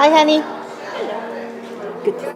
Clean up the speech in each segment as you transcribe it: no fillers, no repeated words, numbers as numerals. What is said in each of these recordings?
Hi, honey. Good.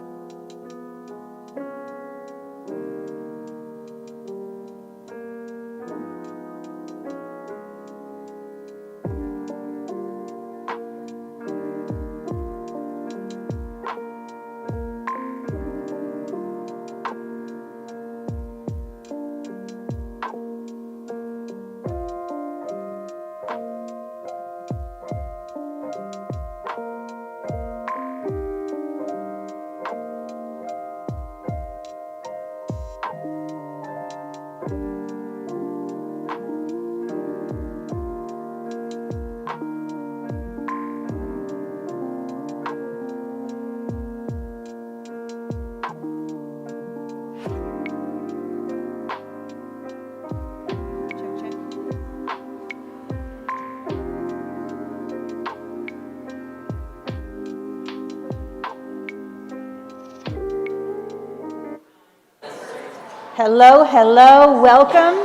Hello, hello, welcome.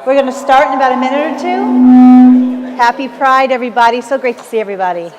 We're going to start in about a minute or two. Happy Pride, everybody. So great to see everybody.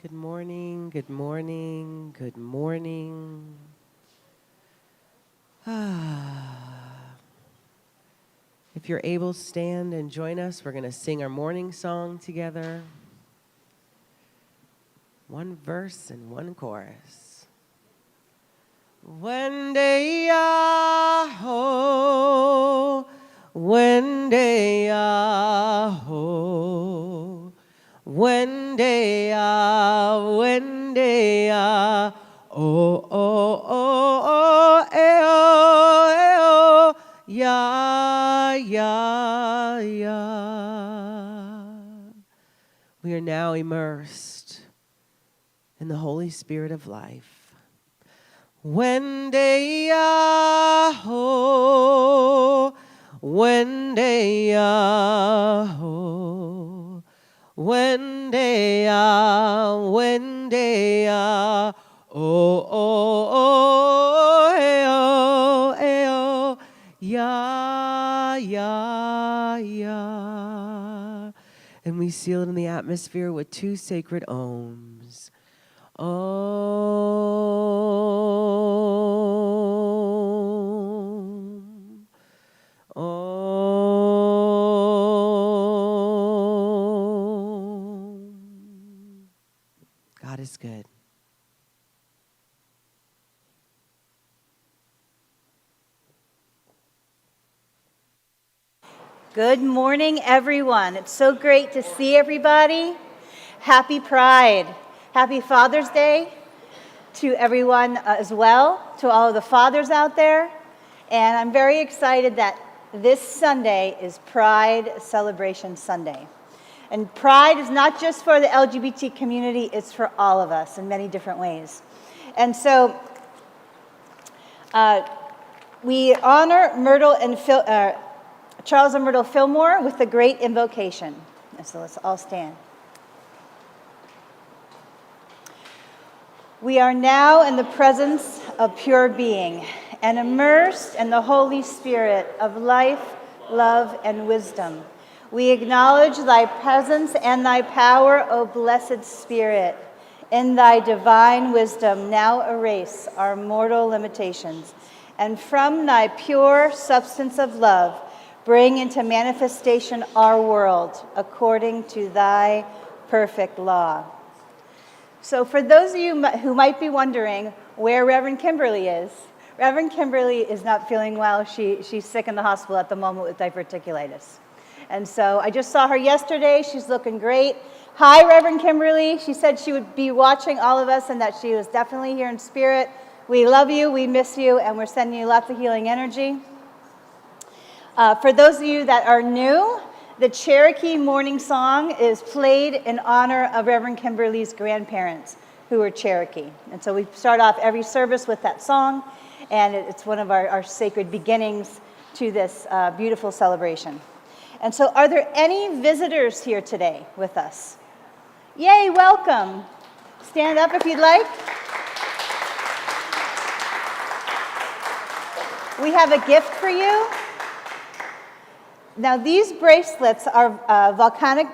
Good morning, good morning, good morning. If you're able, stand and join us. We're going to sing our morning song together. One verse and one chorus. Wende aho, wende aho. Wende a, oh, oh, oh, oh, eh, oh, ya, ya, ya. We are now immersed in the Holy Spirit of life. Wende aho, wende aho. Wende a, oh, oh, oh, eh, oh, ya, ya, ya. And we seal it in the atmosphere with two sacred ohms. Om. Om. God is good. Good morning, everyone. It's so great to see everybody. Happy Pride. Happy Father's Day to everyone as well, to all of the fathers out there. And I'm very excited that this Sunday is Pride Celebration Sunday. And Pride is not just for the LGBT community, it's for all of us in many different ways. And so we honor Myrtle and Charles and Myrtle Fillmore with the great invocation. And so let's all stand. We are now in the presence of pure being and immersed in the Holy Spirit of life, love, and wisdom. We acknowledge thy presence and thy power, O blessed Spirit. In thy divine wisdom, now erase our mortal limitations, and from thy pure substance of love, bring into manifestation our world according to thy perfect law. So for those of you who might be wondering where Reverend Kimberly is, Reverend Kimberly is not feeling well. She's sick in the hospital at the moment with diverticulitis. And so I just saw her yesterday. She's looking great. Hi, Reverend Kimberly. She said she would be watching all of us and that she was definitely here in spirit. We love you, we miss you, and we're sending you lots of healing energy. For those of you that are new, the Cherokee morning song is played in honor of Reverend Kimberly's grandparents, who were Cherokee. And so we start off every service with that song, and it's one of our sacred beginnings to this beautiful celebration. And so are there any visitors here today with us? Yay, welcome. Stand up if you'd like. We have a gift for you. Now these bracelets are volcanic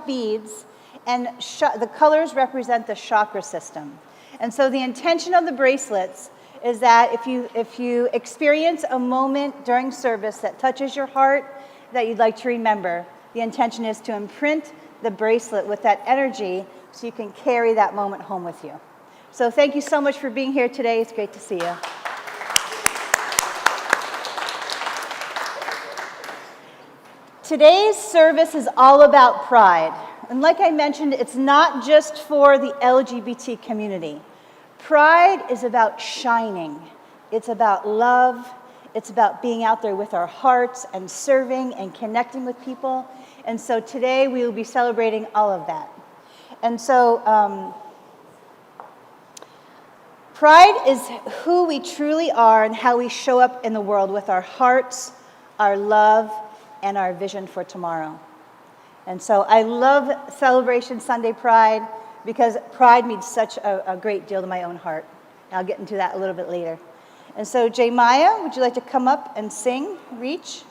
beads, and the colors represent the chakra system. And so the intention of the bracelets is that if you experience a moment during service that touches your heart that you'd like to remember, the intention is to imprint the bracelet with that energy so you can carry that moment home with you. So thank you so much for being here today. It's great to see you. Today's service is all about pride. And like I mentioned, it's not just for the LGBT community. Pride is about shining. It's about love. It's about being out there with our hearts and serving and connecting with people. And so today we will be celebrating all of that. And so pride is who we truly are and how we show up in the world with our hearts, our love, and our vision for tomorrow. And so I love Celebration Sunday Pride because pride means such a great deal to my own heart. And I'll get into that a little bit later. And so Miah, would you like to come up and sing, Reach?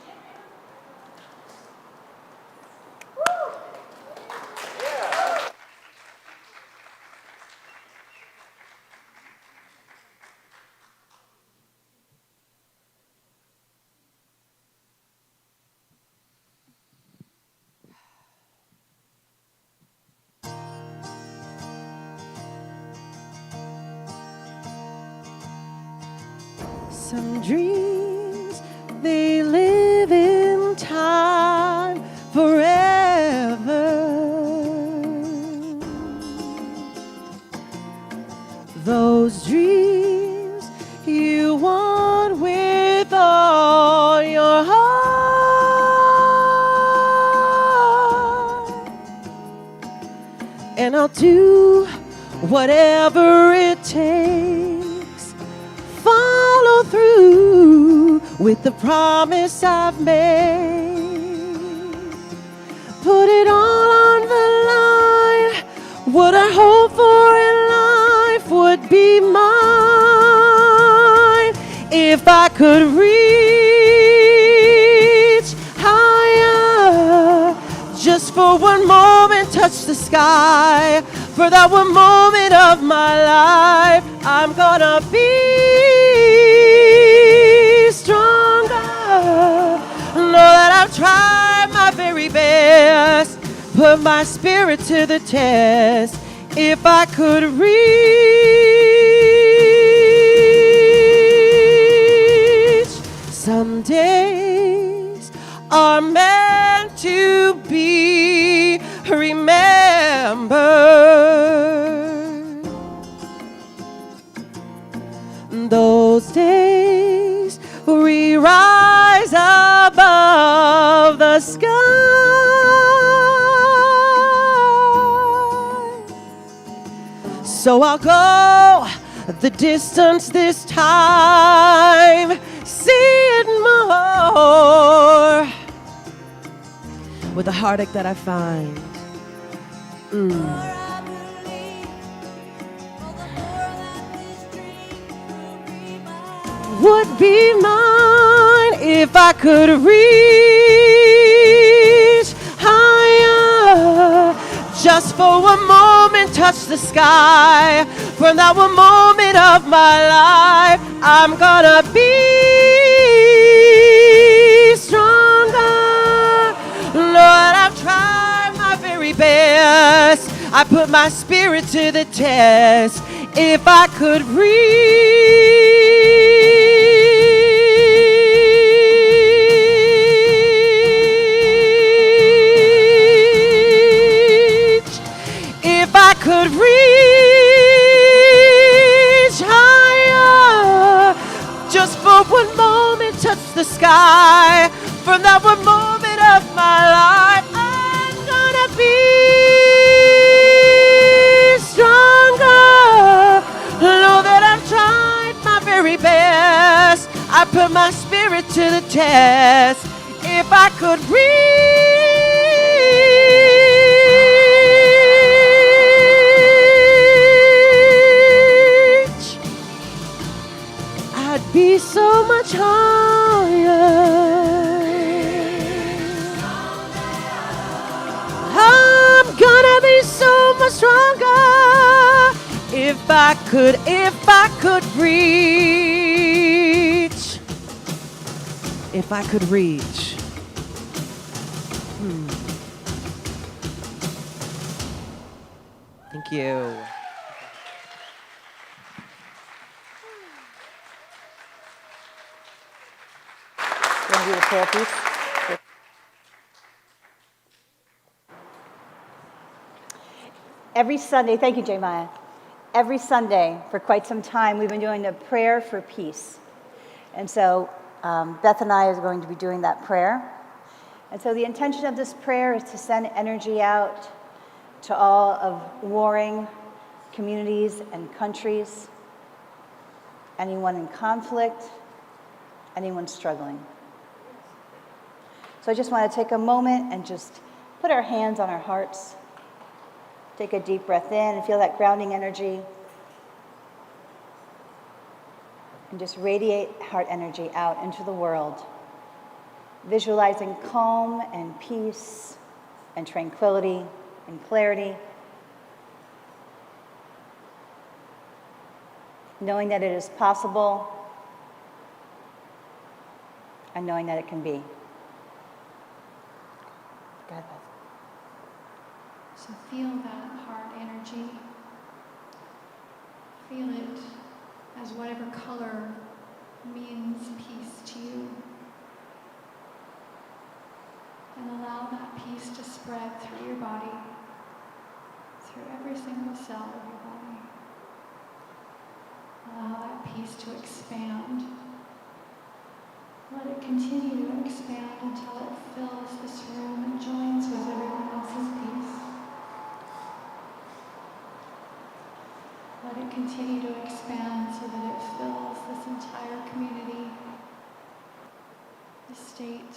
Some dreams, they live in time forever. Those dreams you want with all your heart. And I'll do whatever it takes. Follow through with the promise I've made. Put it all on the line. What I hope for in life would be mine if I could reach higher. Just for one moment, touch the sky. For that one moment of my life, I'm gonna be stronger. Know that I've tried my very best, put my spirit to the test. If I could reach, some days are meant to be remembered. Those days we rise above the sky. So I'll go the distance this time, see it more with the heartache that I find. Would be mine if I could reach higher. Just for one moment, touch the sky. For that one moment of my life, I'm gonna be stronger. Lord, I've tried my very best. I put my spirit to the test. If I could could reach higher, just for one moment touch the sky. From that one moment of my life, I'm gonna be stronger. Know that I've tried my very best. I put my spirit to the test. If I could reach, I'd be so much higher. I'm gonna be so much stronger if I could reach. If I could reach. Thank you. You want to do the prayer piece? Every Sunday, thank you, Miah. Every Sunday for quite some time, we've been doing a prayer for peace. And so Beth and I are going to be doing that prayer. And so the intention of this prayer is to send energy out to all of warring communities and countries, anyone in conflict, anyone struggling. So I just want to take a moment and just put our hands on our hearts. Take a deep breath in and feel that grounding energy. And just radiate heart energy out into the world. Visualizing calm and peace and tranquility and clarity. Knowing that it is possible and knowing that it can be. Go ahead, Beth. So feel that heart energy. Feel it as whatever color means peace to you. And allow that peace to spread through your body, through every single cell of your body. Allow that peace to expand. Let it continue to expand until it fills this room and joins with everyone else's peace. Let it continue to expand so that it fills this entire community, the state,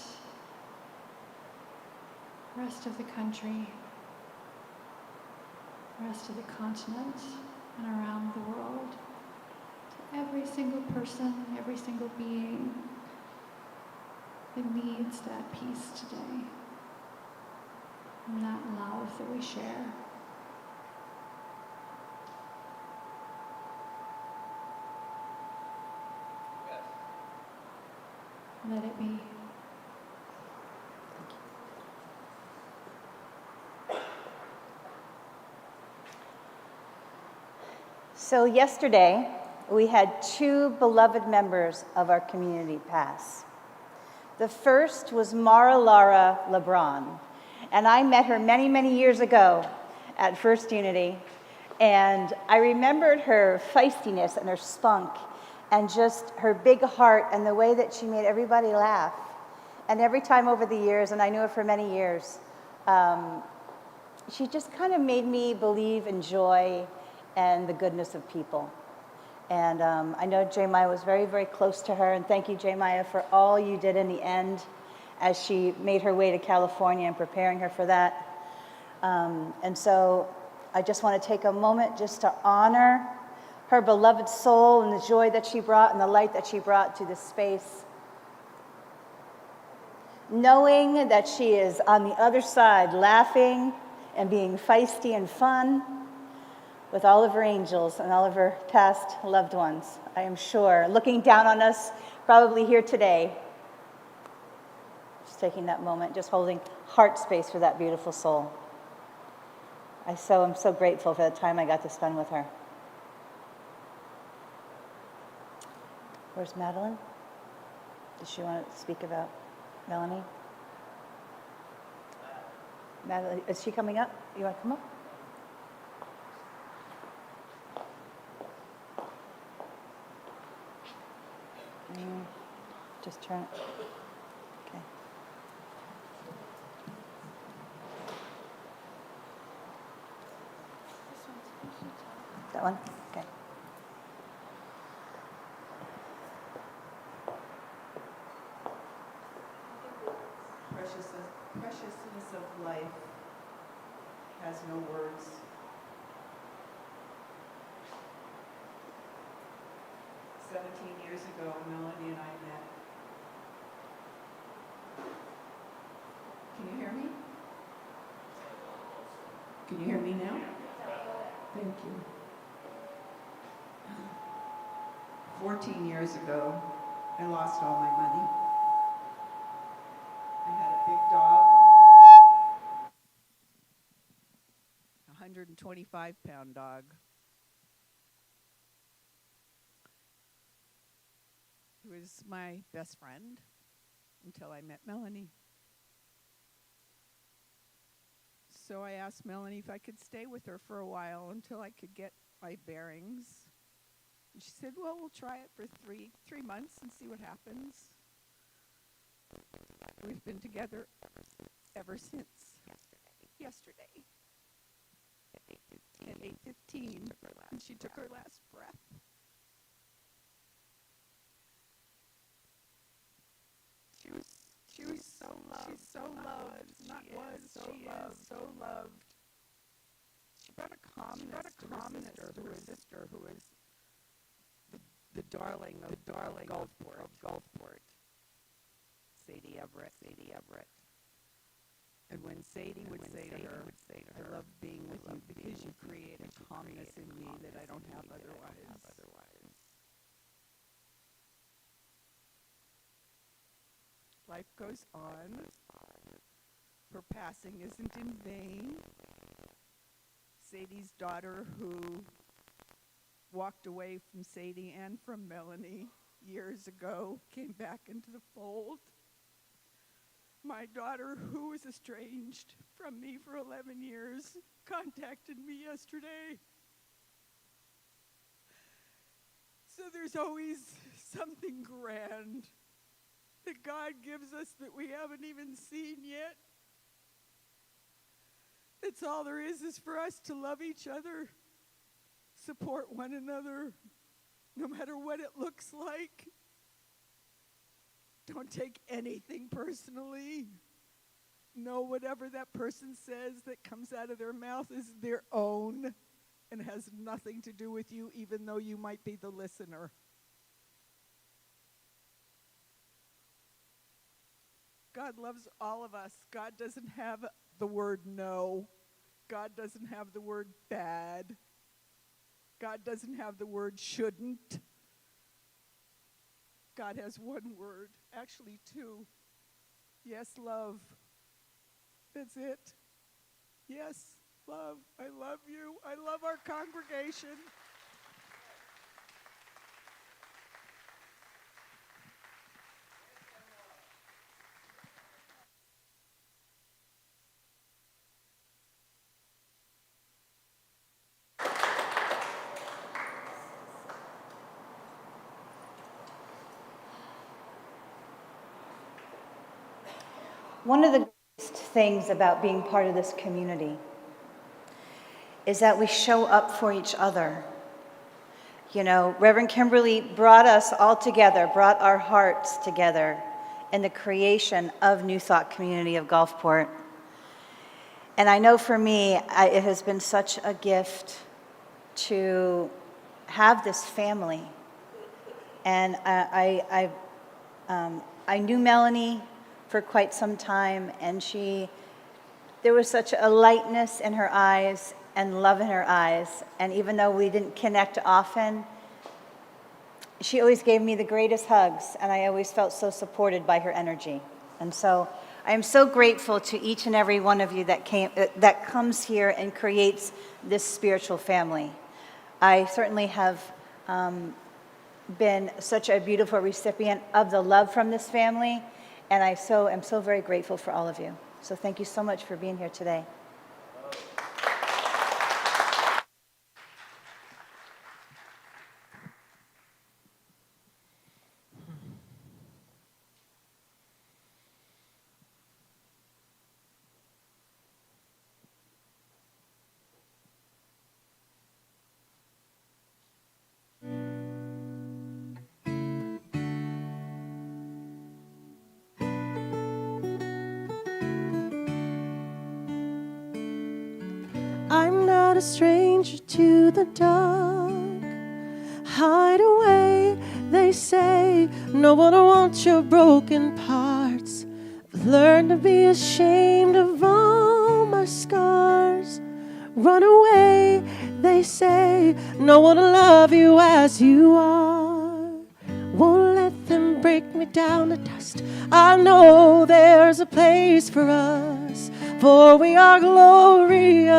the rest of the country, the rest of the continent, and around the world. To every single person, every single being that needs that peace today, and that love that we share. Let it be. So yesterday, we had two beloved members of our community pass. The first was Mara Lara LeBron, and I met her many, many years ago at First Unity, and I remembered her feistiness and her spunk and just her big heart and the way that she made everybody laugh. And every time over the years, and I knew her for many years, she just kind of made me believe in joy and the goodness of people. And I know Miah was very, very close to her, and thank you, Miah, for all you did in the end as she made her way to California and preparing her for that. And so I just want to take a moment just to honor her beloved soul and the joy that she brought and the light that she brought to this space. Knowing that she is on the other side, laughing and being feisty and fun with all of her angels and all of her past loved ones, I am sure, looking down on us probably here today. Just taking that moment, just holding heart space for that beautiful soul. I'm so grateful for the time I got to spend with her. Where's Madeline? Does she want to speak about Melanie? Madeline, is she coming up? You want to come up? Just turn it. Okay. life has no words. Years ago, Melanie and I met. Can you hear me? Can you hear me now? Thank you. 14 years ago, I lost all my money. I had a big dog, a 125-pound dog. He was my best friend until I met Melanie. So I asked Melanie if I could stay with her for a while until I could get my bearings. And she said, well, we'll try it for three months and see what happens. We've been together ever since yesterday at 8:15, and she took her last breath. She was so loved. She's so loved. Not was. She is so loved. She brought a calmness to her sister, who is the darling of Gulfport. Sadie Everett. And when Sadie would say to her, I love being with you because you create a calmness in me that I don't have otherwise. Life goes on. Her passing isn't in vain. Sadie's daughter, who walked away from Sadie and from Melanie years ago, came back into the fold. My daughter, who was estranged from me for 11 years, contacted me yesterday. So there's always something grand that God gives us that we haven't even seen yet. That's all there is for us to love each other, support one another, no matter what it looks like. Don't take anything personally. Know whatever that person says that comes out of their mouth is their own and has nothing to do with you, even though you might be the listener. God loves all of us. God doesn't have the word no. God doesn't have the word bad. God doesn't have the word shouldn't. God has one word, actually two. Yes, love. That's it. Yes, love. I love you. I love our congregation. One of the greatest things about being part of this community is that we show up for each other. You know, Reverend Kimberly brought us all together, brought our hearts together in the creation of New Thought Community of Gulfport. And I know for me, it has been such a gift to have this family. And I knew Melanie for quite some time, and there was such a lightness in her eyes and love in her eyes. And even though we didn't connect often, she always gave me the greatest hugs, and I always felt so supported by her energy. And so I am so grateful to each and every one of you that comes here and creates this spiritual family. I certainly have been such a beautiful recipient of the love from this family, and I am so very grateful for all of you. So thank you so much for being here today. not a stranger to the dark. Hide away, they say, no one wants your broken parts. I've learned to be ashamed of all my scars. Run away, they say, no one will love you as you are. Won't let them break me down to dust. I know there's a place for us, for we are glorious.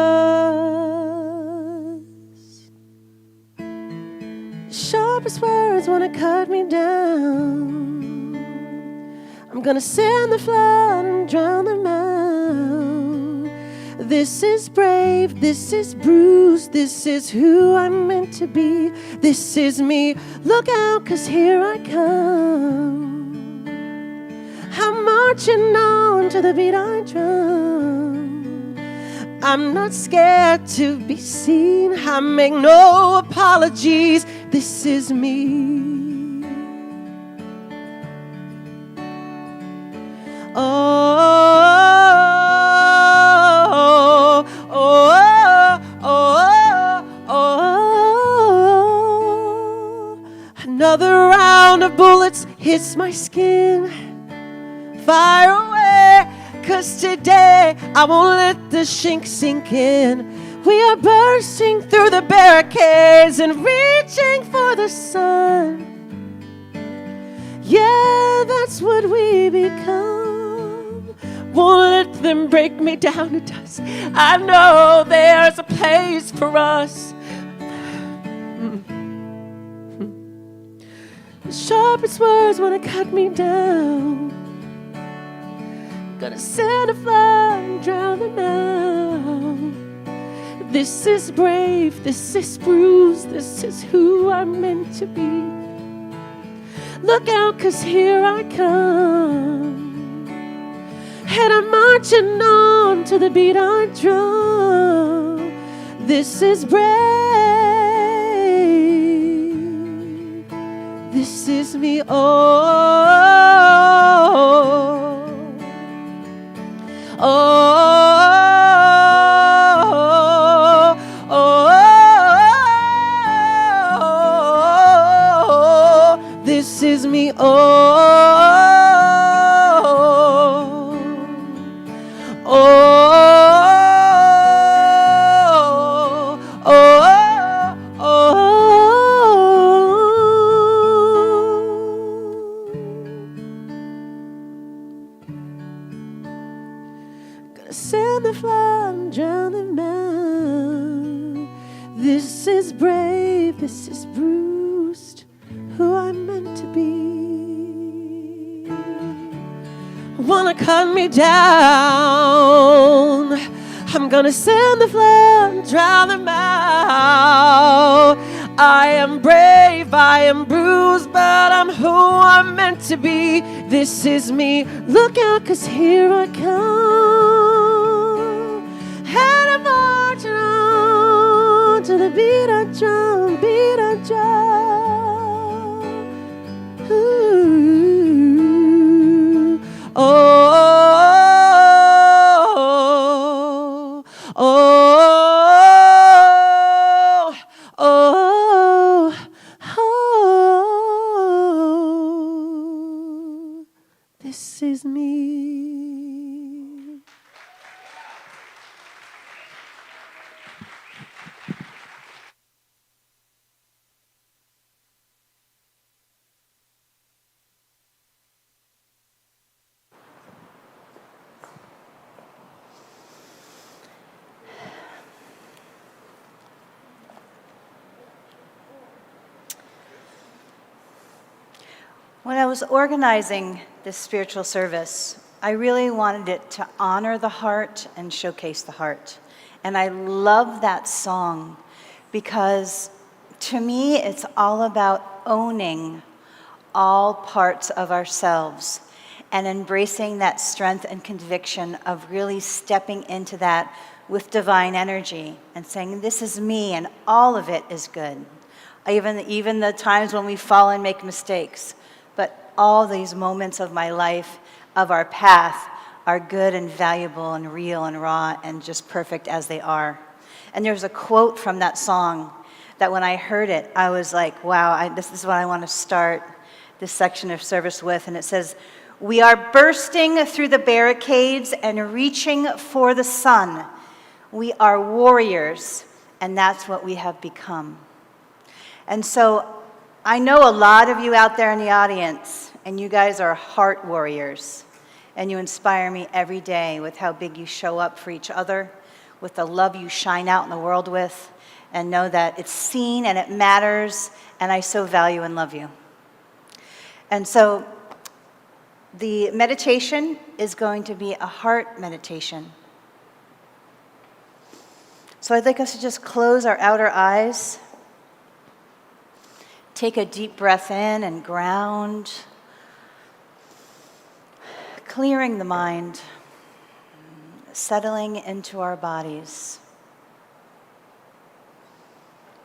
Sharpest words wanna cut me down. I'm gonna send the flood and drown them out. This is brave, this is bruised, this is who I'm meant to be. This is me, look out, 'cause here I come. I'm marching on to the beat I drum. I'm not scared to be seen, I make no apologies. This is me. Another round of bullets hits my skin. Fire away, 'cause today I won't let the shink sink in. We are bursting through the barricades and reaching for the sun. Yeah, that's what we become. Won't let them break me down to dust. I know there's a place for us. The sharpest words wanna cut me down. Gonna send a flood and drown them out. This is brave, this is bruised, this is who I'm meant to be. Look out, 'cause here I come. And I'm marching on to the beat I drum. This is brave. This is me, oh. This is me, Gonna send the flood and drown them out. This is brave, this is bruised, who I'm meant to be. Wanna cut me down, I'm gonna send the flood and drown them out. I am brave, I am bruised, but I'm who I'm meant to be. This is me, look out, 'cause here I come. And I'm marching on to the beat I drum, beat I drum. Ooh, oh, oh, oh, oh, this is me. When I was organizing this spiritual service, I really wanted it to honor the heart and showcase the heart. And I love that song because to me, it's all about owning all parts of ourselves and embracing that strength and conviction of really stepping into that with divine energy and saying, this is me and all of it is good. Even the times when we fall and make mistakes. But all these moments of my life, of our path, are good and valuable and real and raw and just perfect as they are. And there's a quote from that song that when I heard it, I was like, wow, this is what I want to start this section of service with. And it says, "We are bursting through the barricades and reaching for the sun. We are warriors, and that's what we have become." And so I know a lot of you out there in the audience, and you guys are heart warriors, and you inspire me every day with how big you show up for each other, with the love you shine out in the world with, and know that it's seen and it matters, and I so value and love you. And so the meditation is going to be a heart meditation. So I'd like us to just close our outer eyes, take a deep breath in and ground, clearing the mind, settling into our bodies.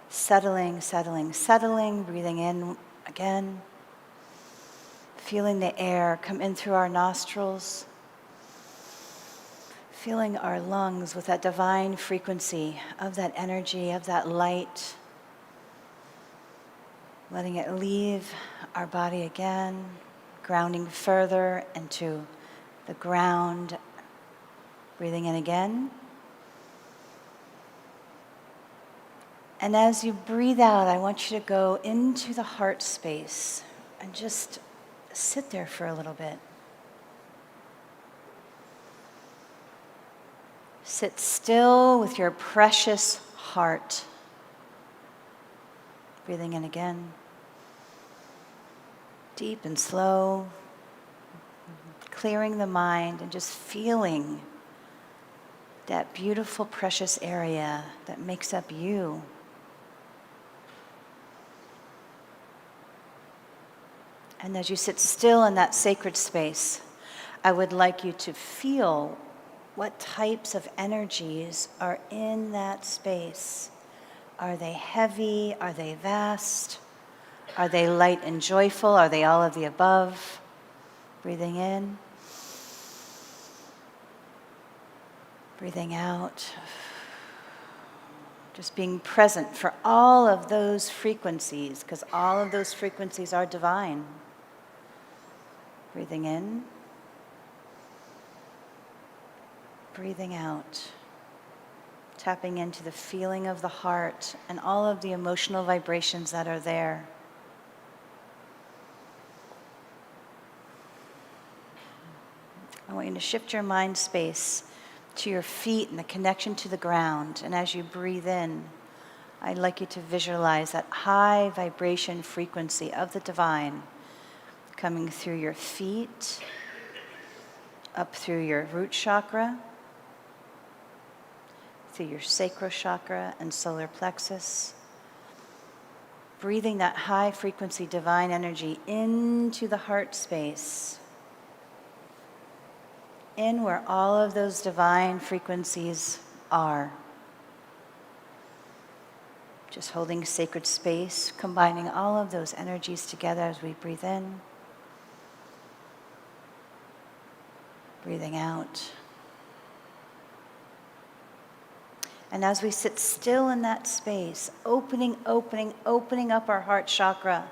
Settling, settling, settling, breathing in again, feeling the air come in through our nostrils, filling our lungs with that divine frequency of that energy, of that light, letting it leave our body again, grounding further into the ground, breathing in again. And as you breathe out, I want you to go into the heart space and just sit there for a little bit. Sit still with your precious heart. Breathing in again. Deep and slow. Clearing the mind and just feeling that beautiful, precious area that makes up you. And as you sit still in that sacred space, I would like you to feel what types of energies are in that space. Are they heavy? Are they vast? Are they light and joyful? Are they all of the above? Breathing in. Breathing out. Just being present for all of those frequencies, because all of those frequencies are divine. Breathing in. Breathing out. Tapping into the feeling of the heart and all of the emotional vibrations that are there. I want you to shift your mind space to your feet and the connection to the ground. And as you breathe in, I'd like you to visualize that high vibration frequency of the divine coming through your feet, up through your root chakra, through your sacral chakra and solar plexus. Breathing that high frequency divine energy into the heart space. In where all of those divine frequencies are. Just holding sacred space, combining all of those energies together as we breathe in. Breathing out. And as we sit still in that space, opening up our heart chakra,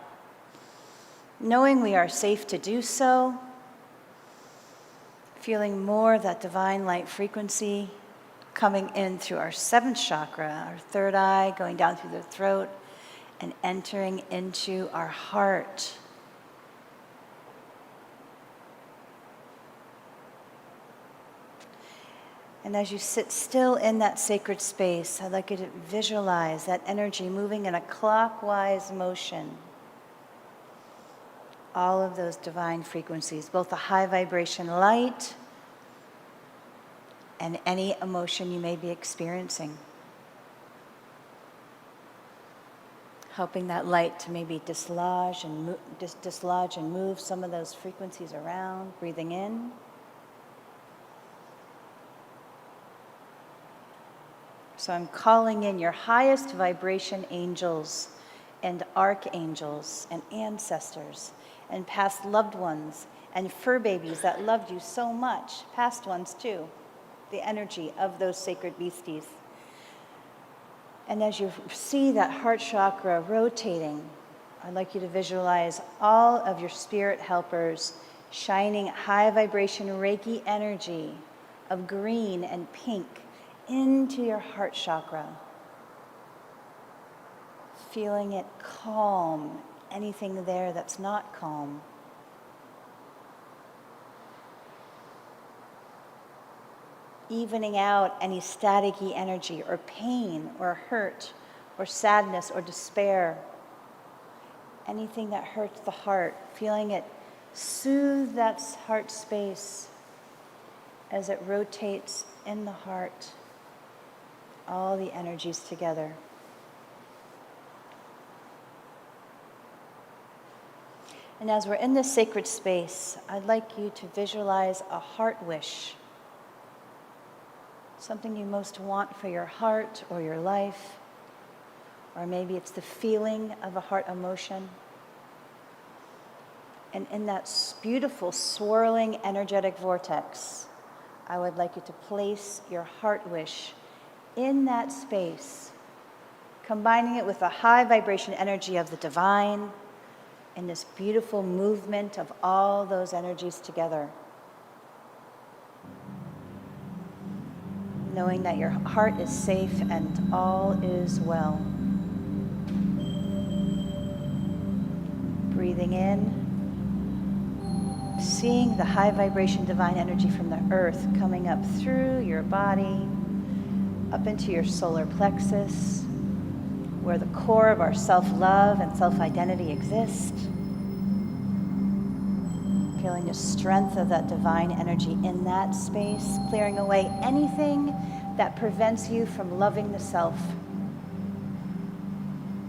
knowing we are safe to do so, feeling more of that divine light frequency coming in through our seventh chakra, our third eye, going down through the throat, and entering into our heart. And as you sit still in that sacred space, I'd like you to visualize that energy moving in a clockwise motion. All of those divine frequencies, both the high vibration light and any emotion you may be experiencing. Helping that light to maybe dislodge and move some of those frequencies around, breathing in. So I'm calling in your highest vibration angels and archangels and ancestors and past loved ones and fur babies that loved you so much, past ones too, the energy of those sacred beasties. And as you see that heart chakra rotating, I'd like you to visualize all of your spirit helpers shining high vibration Reiki energy of green and pink into your heart chakra. Feeling it calm anything there that's not calm. Evening out any staticky energy or pain or hurt or sadness or despair. Anything that hurts the heart, feeling it soothe that heart space as it rotates in the heart, all the energies together. And as we're in this sacred space, I'd like you to visualize a heart wish. Something you most want for your heart or your life, or maybe it's the feeling of a heart emotion. And in that beautiful swirling energetic vortex, I would like you to place your heart wish in that space, combining it with the high vibration energy of the divine and this beautiful movement of all those energies together. Knowing that your heart is safe and all is well. Breathing in, seeing the high vibration divine energy from the earth coming up through your body, up into your solar plexus, where the core of our self-love and self-identity exist. Feeling the strength of that divine energy in that space, clearing away anything that prevents you from loving the self.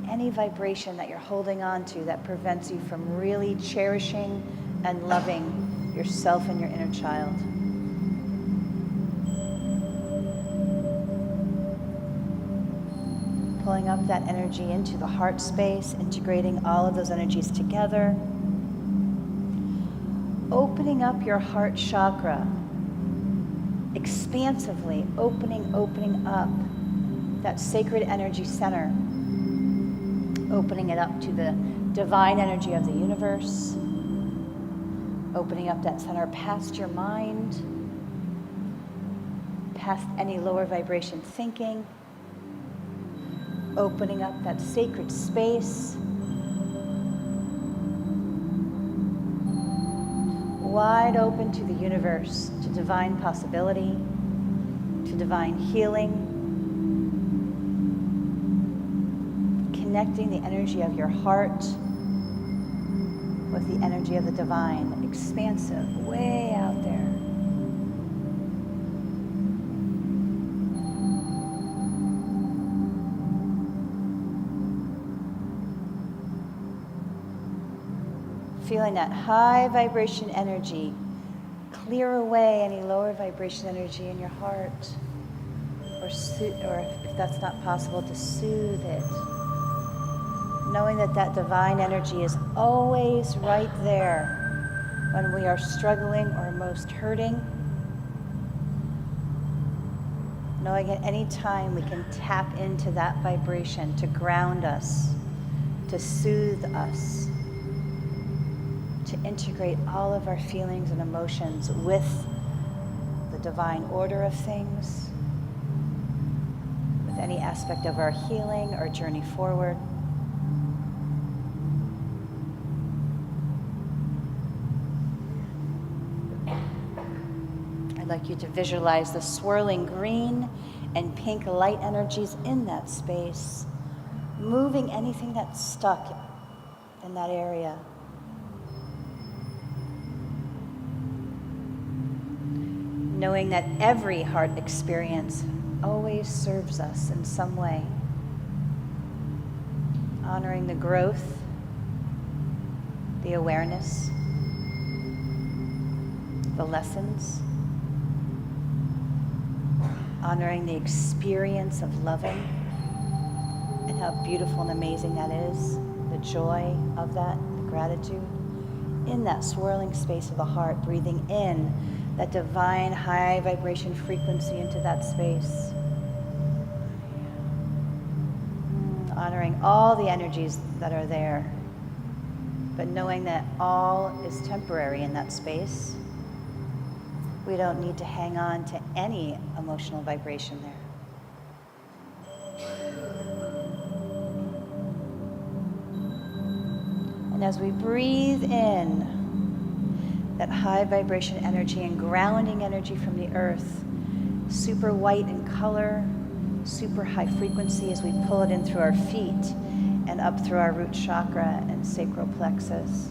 Any vibration that you're holding on to that prevents you from really cherishing and loving yourself and your inner child. Pulling up that energy into the heart space, integrating all of those energies together. Opening up your heart chakra, expansively opening up that sacred energy center, opening it up to the divine energy of the universe, opening up that center past your mind, past any lower vibration thinking, opening up that sacred space, wide open to the universe, to divine possibility, to divine healing, connecting the energy of your heart with the energy of the divine, expansive, way out there. Feeling that high vibration energy clear away any lower vibration energy in your heart, or if that's not possible, to soothe it. Knowing that that divine energy is always right there when we are struggling or most hurting. Knowing at any time we can tap into that vibration to ground us, to soothe us, to integrate all of our feelings and emotions with the divine order of things, with any aspect of our healing or journey forward. I'd like you to visualize the swirling green and pink light energies in that space, moving anything that's stuck in that area. Knowing that every heart experience always serves us in some way. Honoring the growth, the awareness, the lessons. Honoring the experience of loving and how beautiful and amazing that is, the joy of that, the gratitude. In that swirling space of the heart, breathing in that divine high vibration frequency into that space. honoring all the energies that are there, but knowing that all is temporary in that space. We don't need to hang on to any emotional vibration there. And as we breathe in that high vibration energy and grounding energy from the earth, super white in color, super high frequency as we pull it in through our feet and up through our root chakra and sacral plexus.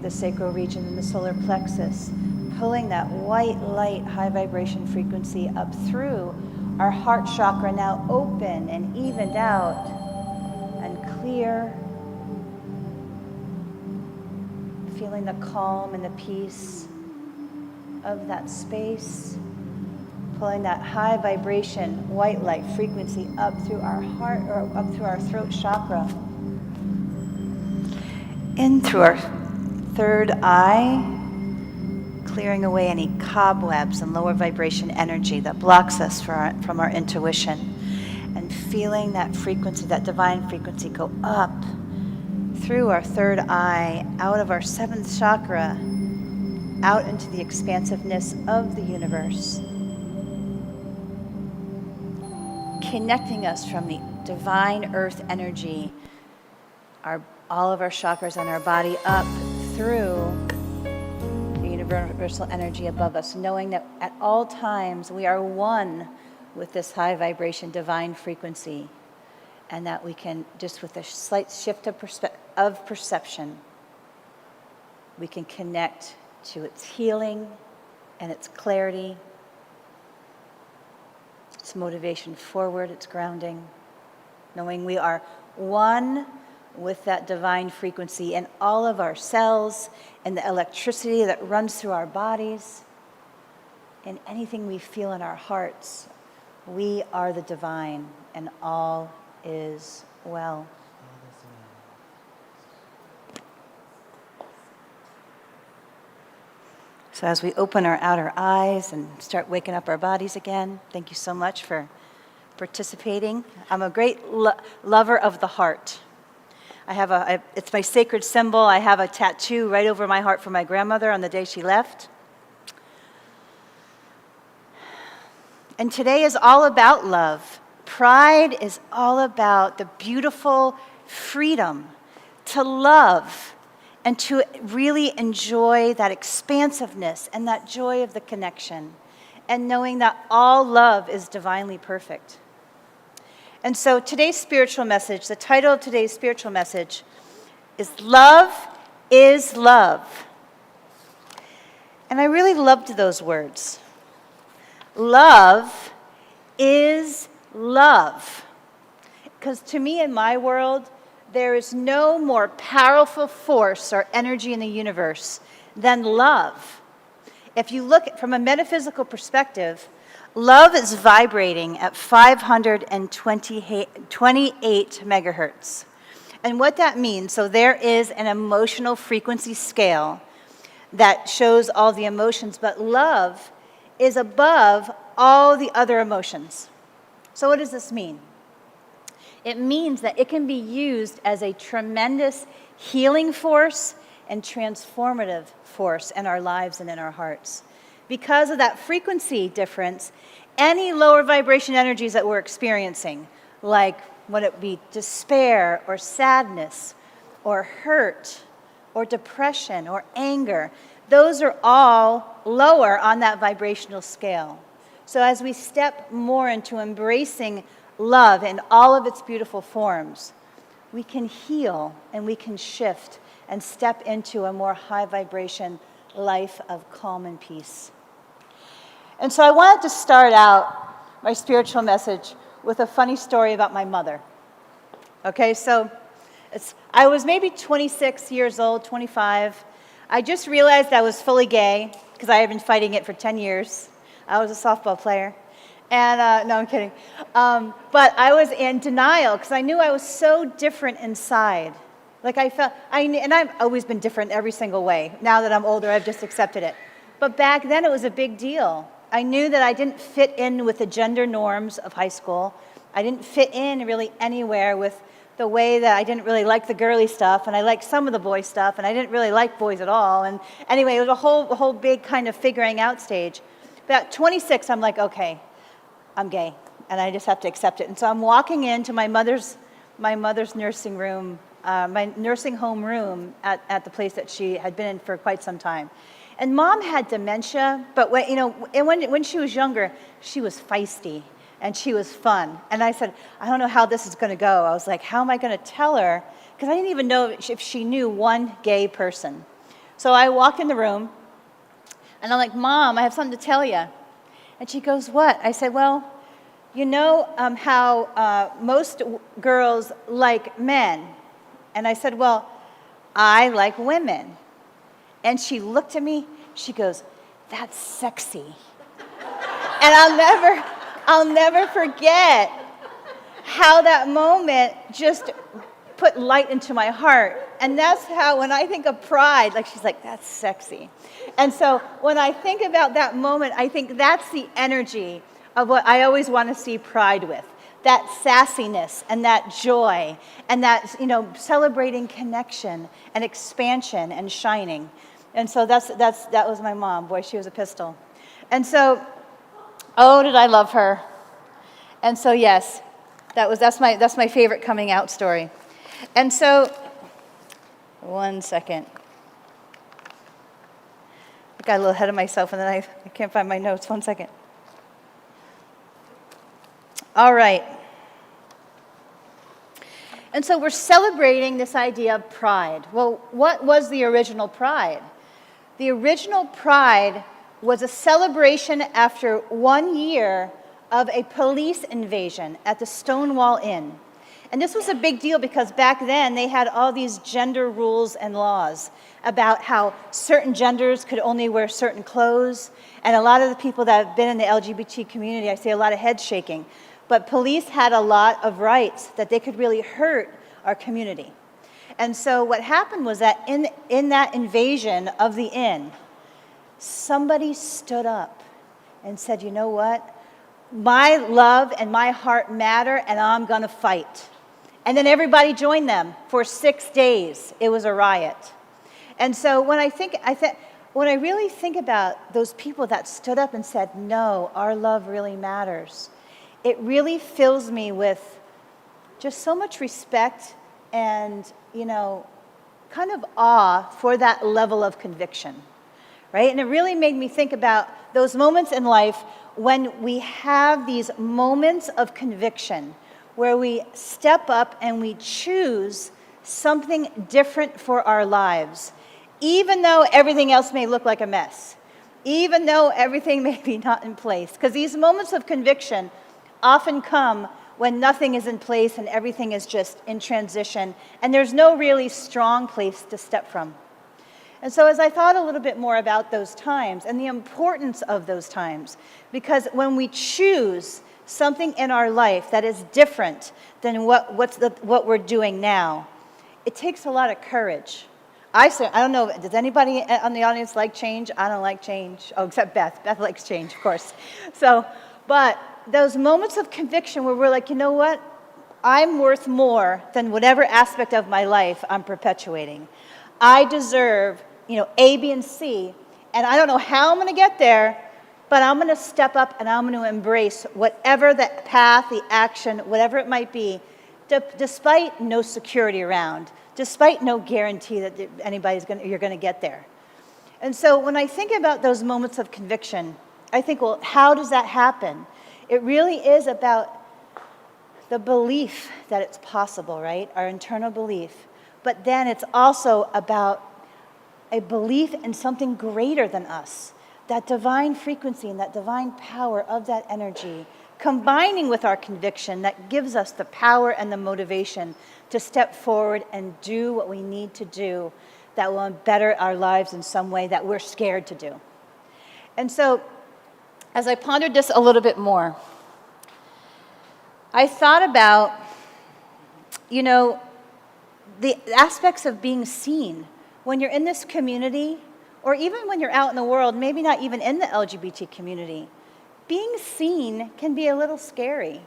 The sacral region and the solar plexus, pulling that white light, high vibration frequency up through our heart chakra, now open and evened out and clear. Feeling the calm and the peace of that space, pulling that high vibration, white light frequency up through our heart or up through our throat chakra, in through our third eye, clearing away any cobwebs and lower vibration energy that blocks us from our intuition, and feeling that frequency, that divine frequency, go up through our third eye, out of our seventh chakra, out into the expansiveness of the universe, connecting us from the divine earth energy, all of our chakras and our body up through the universal energy above us, knowing that at all times we are one with this high vibration divine frequency, and that we can, just with a slight shift of perception, we can connect to its healing and its clarity, its motivation forward, its grounding, knowing we are one with that divine frequency in all of our cells and the electricity that runs through our bodies and anything we feel in our hearts. We are the divine, and all is well. So as we open our outer eyes and start waking up our bodies again, thank you so much for participating. I'm a great lover of the heart. It's my sacred symbol. I have a tattoo right over my heart from my grandmother on the day she left. And today is all about love. Pride is all about the beautiful freedom to love and to really enjoy that expansiveness and that joy of the connection, and knowing that all love is divinely perfect. And so today's spiritual message, the title of today's spiritual message is Love is Love. And I really loved those words. Love is love. Because to me, in my world, there is no more powerful force or energy in the universe than love. If you look at, from a metaphysical perspective, love is vibrating at 528 megahertz. And what that means, so there is an emotional frequency scale that shows all the emotions, but love is above all the other emotions. So what does this mean? It means that it can be used as a tremendous healing force and transformative force in our lives and in our hearts. Because of that frequency difference, any lower vibration energies that we're experiencing, like would it be despair or sadness or hurt or depression or anger, those are all lower on that vibrational scale. So as we step more into embracing love in all of its beautiful forms, we can heal and we can shift and step into a more high vibration life of calm and peace. And so I wanted to start out my spiritual message with a funny story about my mother. Okay, so I was maybe 26 years old, 25. I just realized I was fully gay because I had been fighting it for 10 years. I was a softball player. And, no, I'm kidding. But I was in denial because I knew I was so different inside. Like and I've always been different every single way. Now that I'm older, I've just accepted it. But back then it was a big deal. I knew that I didn't fit in with the gender norms of high school. I didn't fit in really anywhere with the way that I didn't really like the girly stuff, and I liked some of the boy stuff, and I didn't really like boys at all. And anyway, it was a whole big kind of figuring out stage. But at 26, I'm like, okay, I'm gay, and I just have to accept it. And so I'm walking into my mother's nursing room, my nursing home room at the place that she had been in for quite some time. And Mom had dementia, but when she was younger, she was feisty and she was fun. And I said, I don't know how this is going to go. I was like, how am I going to tell her? Because I didn't even know if she knew one gay person. So I walked in the room, and I'm like, Mom, I have something to tell you. And she goes, what? I said, well, you know how most girls like men. And I said, well, I like women. And she looked at me, she goes, that's sexy. And I'll never forget how that moment just put light into my heart. And that's how, when I think of pride, like she's like, that's sexy. And so when I think about that moment, I think that's the energy of what I always want to see pride with. That sassiness and that joy and that, celebrating connection and expansion and shining. And so that was my mom. Boy, she was a pistol. And so, oh, did I love her. And so, yes, that's my favorite coming out story. And so, one second. I got a little ahead of myself, and then I can't find my notes. 1 second. All right. And so we're celebrating this idea of pride. Well, what was the original pride? The original pride was a celebration after 1 year of a police invasion at the Stonewall Inn. And this was a big deal because back then they had all these gender rules and laws about how certain genders could only wear certain clothes. And a lot of the people that have been in the LGBT community, I see a lot of head shaking. But police had a lot of rights that they could really hurt our community. And so what happened was that in that invasion of the inn, somebody stood up and said, you know what? My love and my heart matter, and I'm going to fight. And then everybody joined them for 6 days. It was a riot. And so when I really think about those people that stood up and said, no, our love really matters, it really fills me with just so much respect and, kind of awe for that level of conviction, right? And it really made me think about those moments in life when we have these moments of conviction where we step up and we choose something different for our lives, even though everything else may look like a mess, even though everything may be not in place. Because these moments of conviction often come when nothing is in place and everything is just in transition, and there's no really strong place to step from. And so as I thought a little bit more about those times and the importance of those times, because when we choose something in our life that is different than what we're doing now, it takes a lot of courage. I don't know, does anybody on the audience like change? I don't like change. Oh, except Beth. Beth likes change, of course. But those moments of conviction where we're like, you know what? I'm worth more than whatever aspect of my life I'm perpetuating. I deserve, A, B, and C, and I don't know how I'm going to get there, but I'm going to step up and I'm going to embrace whatever the path, the action, whatever it might be, despite no security around, despite no guarantee that you're going to get there. And so when I think about those moments of conviction, I think, well, how does that happen? It really is about the belief that it's possible, right? Our internal belief. But then it's also about a belief in something greater than us, that divine frequency and that divine power of that energy, combining with our conviction that gives us the power and the motivation to step forward and do what we need to do that will better our lives in some way that we're scared to do. And so, as I pondered this a little bit more, I thought about, the aspects of being seen when you're in this community, or even when you're out in the world, maybe not even in the LGBT community. Being seen can be a little scary.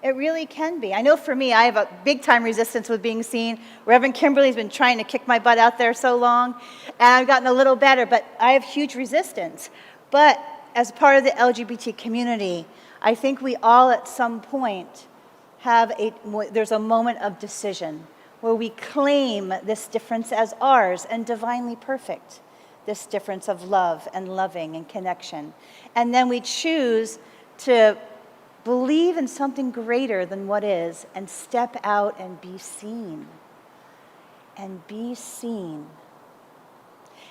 It really can be. I know for me, I have a big time resistance with being seen. Reverend Kimberly's been trying to kick my butt out there so long, and I've gotten a little better, but I have huge resistance. But as part of the LGBT community, I think we all at some point there's a moment of decision where we claim this difference as ours and divinely perfect, this difference of love and loving and connection. And then we choose to believe in something greater than what is and step out and be seen. And be seen.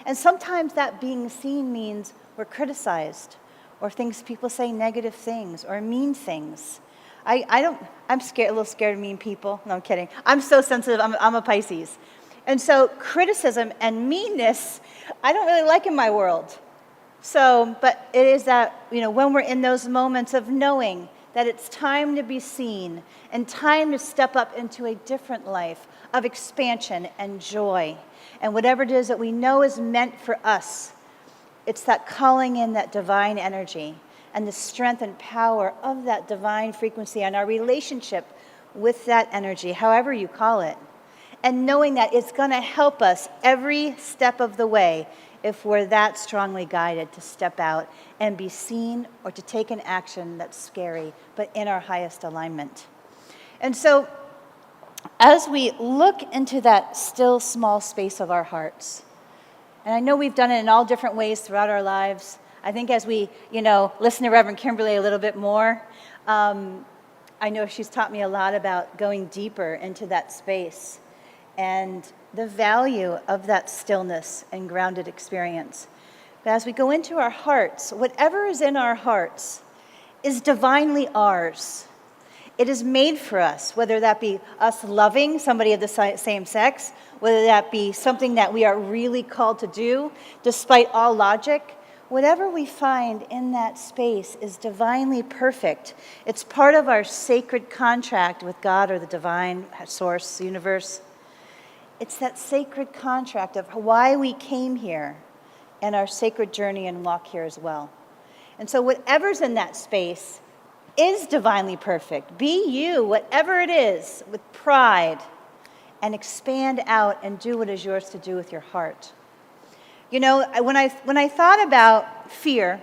And sometimes that being seen means we're criticized, or people say negative things or mean things. I'm scared, a little scared of mean people. No, I'm kidding. I'm so sensitive. I'm a Pisces. And so criticism and meanness, I don't really like in my world. But it is that, when we're in those moments of knowing that it's time to be seen and time to step up into a different life of expansion and joy. And whatever it is that we know is meant for us, it's that calling in that divine energy and the strength and power of that divine frequency and our relationship with that energy, however you call it. And knowing that it's going to help us every step of the way if we're that strongly guided to step out and be seen or to take an action that's scary, but in our highest alignment. And so, as we look into that still small space of our hearts, and I know we've done it in all different ways throughout our lives. I think as we, listen to Reverend Kimberly a little bit more, I know she's taught me a lot about going deeper into that space and the value of that stillness and grounded experience. But as we go into our hearts, whatever is in our hearts is divinely ours. It is made for us, whether that be us loving somebody of the same sex, whether that be something that we are really called to do, despite all logic. Whatever we find in that space is divinely perfect. It's part of our sacred contract with God or the divine source, universe. It's that sacred contract of why we came here and our sacred journey and walk here as well. And so whatever's in that space is divinely perfect. Be you, whatever it is, with pride, and expand out and do what is yours to do with your heart. When I thought about fear,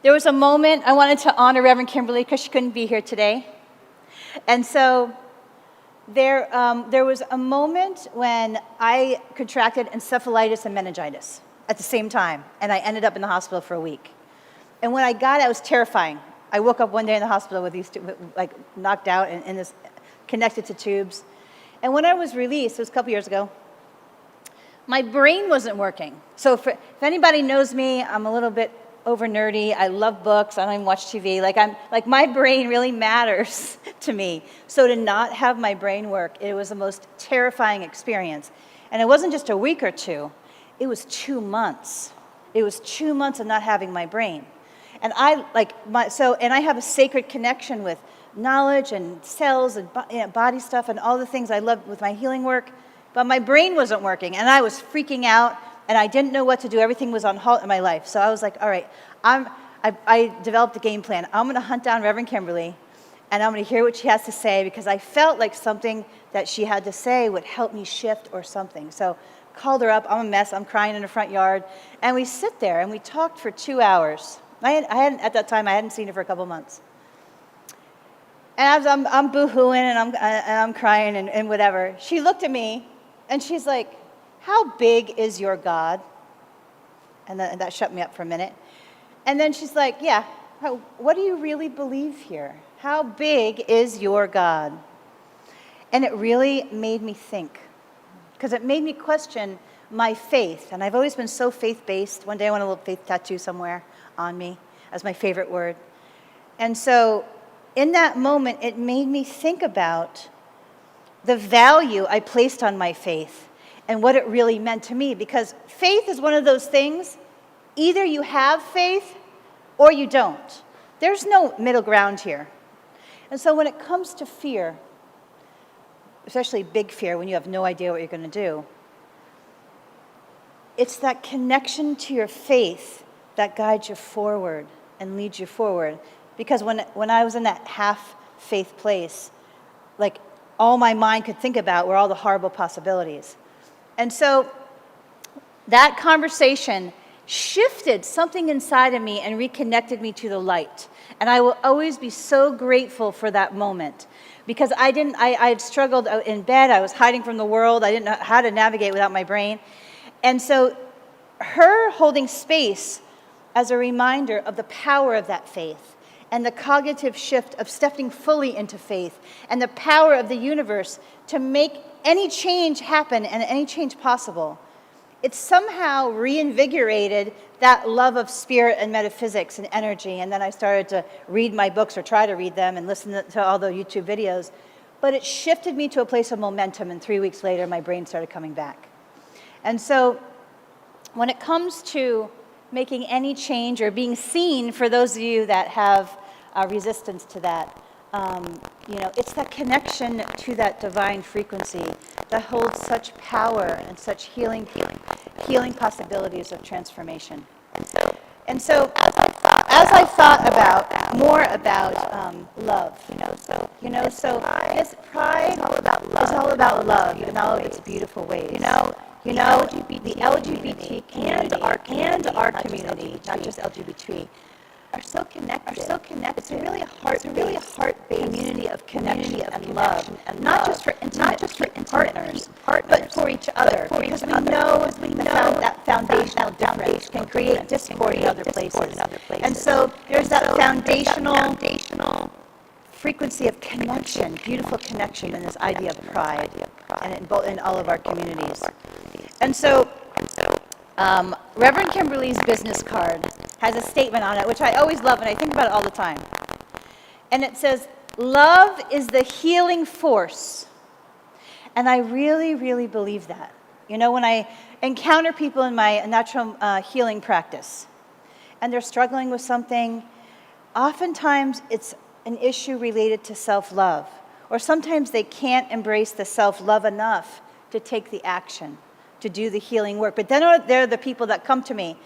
there was a moment I wanted to honor Reverend Kimberly because she couldn't be here today. And so there was a moment when I contracted encephalitis and meningitis at the same time, and I ended up in the hospital for a week. And when I got it, it was terrifying. I woke up one day in the hospital with these knocked out and this connected to tubes. And when I was released, it was a couple years ago, my brain wasn't working. So if anybody knows me, I'm a little bit over nerdy. I love books. I don't even watch TV. My brain really matters to me. So to not have my brain work, it was the most terrifying experience. And it wasn't just a week or two. It was 2 months. It was 2 months of not having my brain. And I have a sacred connection with knowledge and cells and body stuff and all the things I love with my healing work. But my brain wasn't working, and I was freaking out, and I didn't know what to do. Everything was on halt in my life. So I was like, all right, I developed a game plan. I'm going to hunt down Reverend Kimberly, and I'm going to hear what she has to say, because I felt like something that she had to say would help me shift or something. So called her up. I'm a mess. I'm crying in the front yard. And we sit there, and we talked for 2 hours. At that time, I hadn't seen her for a couple months. And I'm boo-hooing, and I'm crying and whatever. She looked at me, and she's like, how big is your God? And that shut me up for a minute. And then she's like, yeah, what do you really believe here? How big is your God? And it really made me think, because it made me question my faith. And I've always been so faith-based. One day I want a little faith tattoo somewhere on me as my favorite word. And so in that moment, it made me think about the value I placed on my faith and what it really meant to me. Because faith is one of those things, either you have faith or you don't. There's no middle ground here. And so when it comes to fear, especially big fear when you have no idea what you're going to do, it's that connection to your faith that guides you forward and leads you forward. Because when I was in that half faith place, like all my mind could think about were all the horrible possibilities. And so that conversation shifted something inside of me and reconnected me to the light. And I will always be so grateful for that moment, because I had struggled in bed. I was hiding from the world. I didn't know how to navigate without my brain. And so her holding space as a reminder of the power of that faith and the cognitive shift of stepping fully into faith and the power of the universe to make any change happen and any change possible. It somehow reinvigorated that love of spirit and metaphysics and energy. And then I started to read my books, or try to read them, and listen to all the YouTube videos. But it shifted me to a place of momentum, and 3 weeks later, my brain started coming back. And so when it comes to making any change or being seen, for those of you that have resistance to that, it's that connection to that divine frequency that holds such power and such healing possibilities of transformation. And so as I thought about more about love, so this pride is all about love in all of its beautiful ways. The LGBT community and our community, not just LGBT, are so connected. It's really a heart-based community of connection and love, not just for intimate partners, but for each other. Because we know that foundational difference can create discord in other places. And so there's that foundational frequency of connection, beautiful connection, in this idea of pride, and in all of our communities. And so Reverend Kimberly's business card has a statement on it, which I always love, and I think about it all the time. And it says, "Love is the healing force." And I really, really believe that. When I encounter people in my natural healing practice, and they're struggling with something, oftentimes it's an issue related to self-love. Or sometimes they can't embrace the self-love enough to take the action, to do the healing work. But then they're the people that come to me,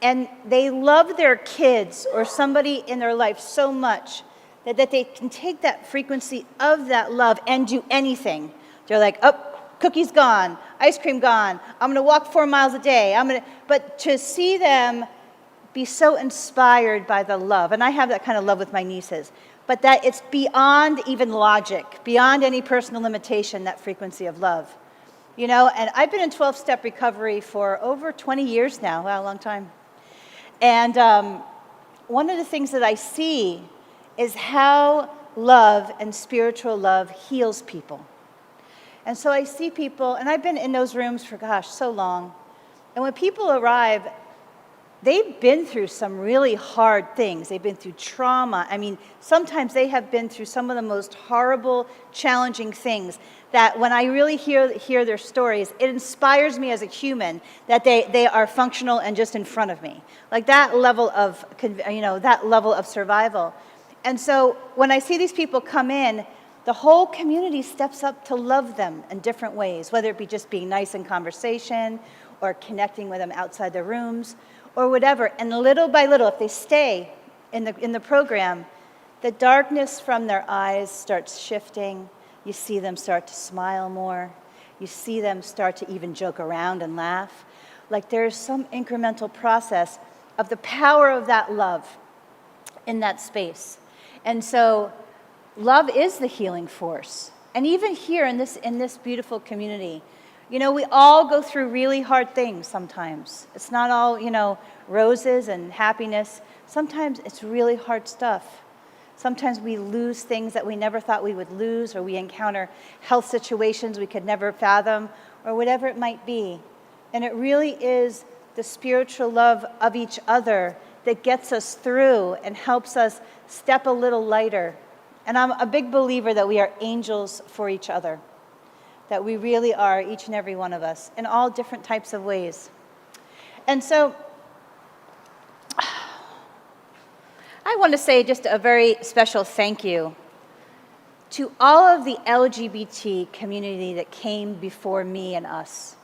and they love their kids or somebody in their life so much that they can take that frequency of that love and do anything. They're like, oh, cookies gone, ice cream gone, I'm going to walk 4 miles a day. But to see them be so inspired by the love, and I have that kind of love with my nieces, but that it's beyond even logic, beyond any personal limitation, that frequency of love. And I've been in 12-step recovery for over 20 years now. Wow, a long time. And one of the things that I see is how love and spiritual love heals people. And so I see people, and I've been in those rooms for, so long. And when people arrive, they've been through some really hard things. They've been through trauma. Sometimes they have been through some of the most horrible, challenging things that when I really hear their stories, it inspires me as a human that they are functional and just in front of me. Like that level of survival. And so when I see these people come in, the whole community steps up to love them in different ways, whether it be just being nice in conversation or connecting with them outside their rooms or whatever. And little by little, if they stay in the program, the darkness from their eyes starts shifting. You see them start to smile more. You see them start to even joke around and laugh. Like there's some incremental process of the power of that love in that space. And so love is the healing force. And even here in this beautiful community, we all go through really hard things sometimes. It's not all, roses and happiness. Sometimes it's really hard stuff. Sometimes we lose things that we never thought we would lose, or we encounter health situations we could never fathom, or whatever it might be. And it really is the spiritual love of each other that gets us through and helps us step a little lighter. And I'm a big believer that we are angels for each other, that we really are, each and every one of us, in all different types of ways. And so I want to say just a very special thank you to all of the LGBT community that came before me and us.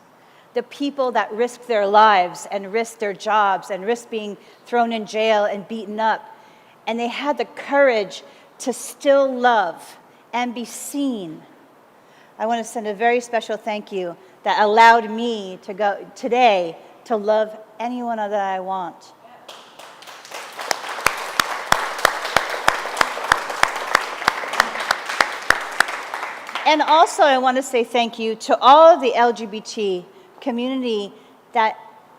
The people that risked their lives and risked their jobs and risked being thrown in jail and beaten up. And they had the courage to still love and be seen. I want to send a very special thank you that allowed me to go today to love anyone that I want. And also I want to say thank you to all of the LGBT community that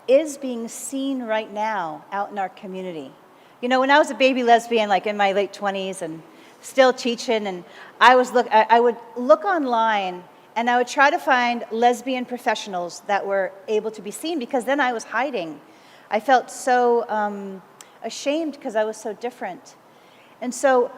is being seen right now out in our community. You know, when I was a baby lesbian, like in my late 20s and still teaching, and I would look online and I would try to find lesbian professionals that were able to be seen, because then I was hiding. I felt so ashamed because I was so different. And so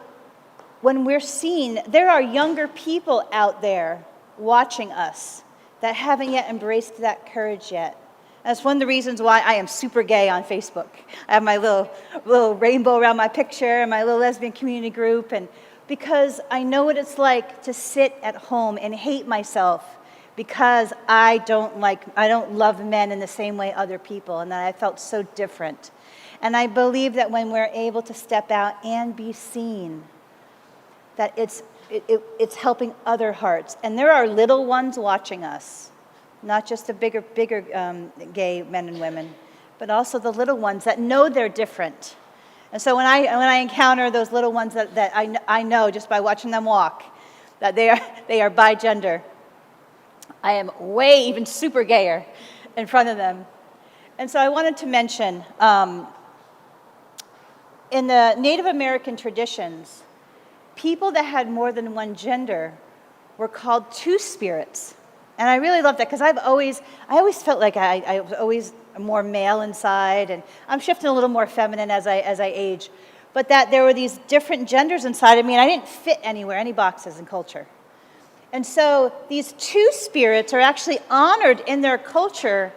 when we're seen, there are younger people out there watching us that haven't yet embraced that courage yet. That's one of the reasons why I am super gay on Facebook. I have my little rainbow around my picture and my little lesbian community group, and because I know what it's like to sit at home and hate myself because I don't love men in the same way other people, and that I felt so different. And I believe that when we're able to step out and be seen, that it's helping other hearts. And there are little ones watching us, not just the bigger gay men and women, but also the little ones that know they're different. And so when I encounter those little ones that I know just by watching them walk, that they are bi-gender, I am way even super gayer in front of them. And so I wanted to mention, in the Native American traditions, people that had more than one gender were called two spirits. And I really love that, because I always felt like I was always more male inside, and I'm shifting a little more feminine as I age. But that there were these different genders inside of me, and I didn't fit anywhere, any boxes in culture. And so these two spirits are actually honored in their culture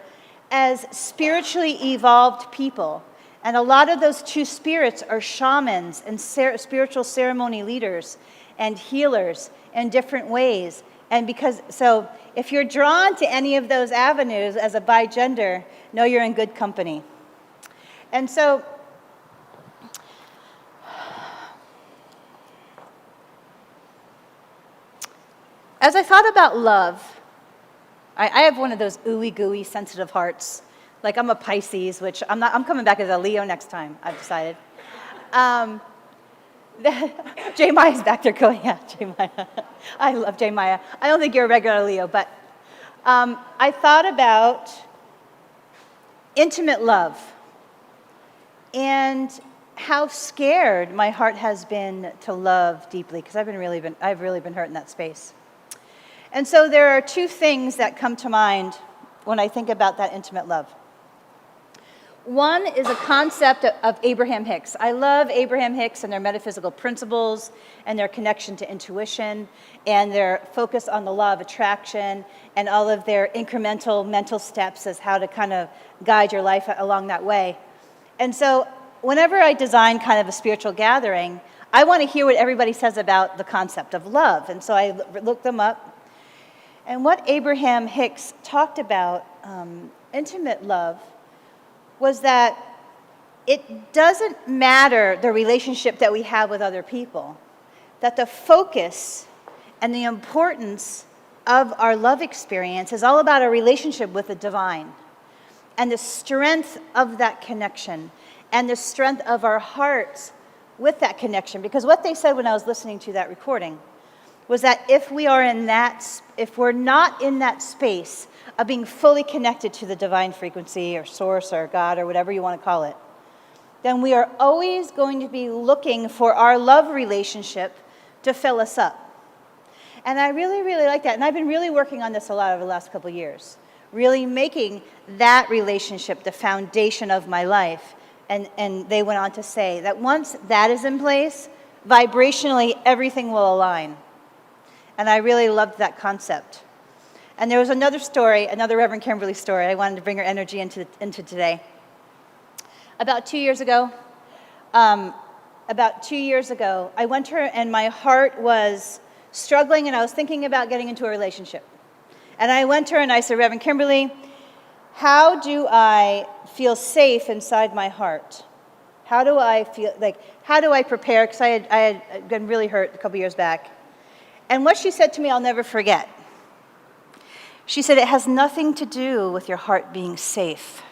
as spiritually evolved people. And a lot of those two spirits are shamans and spiritual ceremony leaders and healers in different ways. And so if you're drawn to any of those avenues as a bi-gender, know you're in good company. And so as I thought about love, I have one of those ooey gooey sensitive hearts. Like, I'm a Pisces, which I'm coming back as a Leo next time, I've decided. J. Miah's back there going, yeah, J. Miah. I love J. Miah. I don't think you're a regular Leo, but I thought about intimate love and how scared my heart has been to love deeply, because I've really been hurt in that space. And so there are two things that come to mind when I think about that intimate love. One is a concept of Abraham Hicks. I love Abraham Hicks and their metaphysical principles and their connection to intuition and their focus on the law of attraction and all of their incremental mental steps as how to kind of guide your life along that way. And so whenever I design kind of a spiritual gathering, I want to hear what everybody says about the concept of love. And so I looked them up. And what Abraham Hicks talked about, intimate love, was that it doesn't matter the relationship that we have with other people, that the focus and the importance of our love experience is all about a relationship with the divine and the strength of that connection and the strength of our hearts with that connection. Because what they said when I was listening to that recording was that if we're not in that space of being fully connected to the divine frequency or source or God or whatever you want to call it, then we are always going to be looking for our love relationship to fill us up. And I really, really like that. And I've been really working on this a lot over the last couple of years, really making that relationship the foundation of my life. And they went on to say that once that is in place, vibrationally, everything will align. And I really loved that concept. And there was another story, another Reverend Kimberly story. I wanted to bring her energy into today. About 2 years ago, I went to her and my heart was struggling and I was thinking about getting into a relationship. And I went to her and I said, Reverend Kimberly, how do I feel safe inside my heart? How do I feel, like, how do I prepare? Because I had been really hurt a couple years back. And what she said to me, I'll never forget. She said, it has nothing to do with your heart being safe.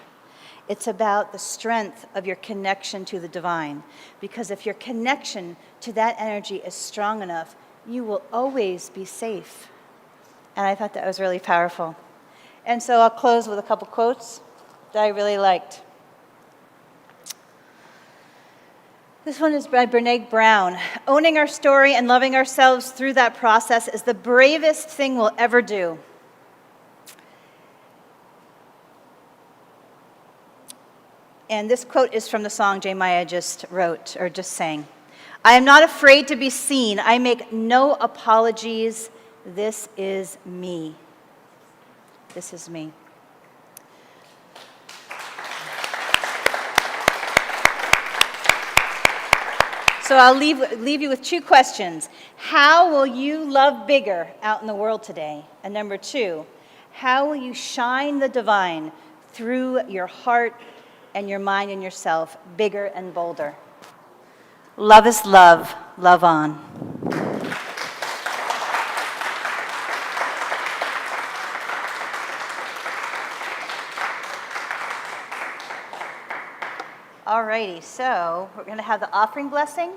It's about the strength of your connection to the divine. Because if your connection to that energy is strong enough, you will always be safe. And I thought that was really powerful. And so I'll close with a couple quotes that I really liked. This one is by Brené Brown. Owning our story and loving ourselves through that process is the bravest thing we'll ever do. And this quote is from the song Miah just wrote, or just sang. I am not afraid to be seen. I make no apologies. This is me. This is me. So I'll leave you with two questions. How will you love bigger out in the world today? And number two, how will you shine the divine through your heart and your mind and yourself, bigger and bolder? Love is love. Love on. Alrighty, so we're going to have the offering blessing.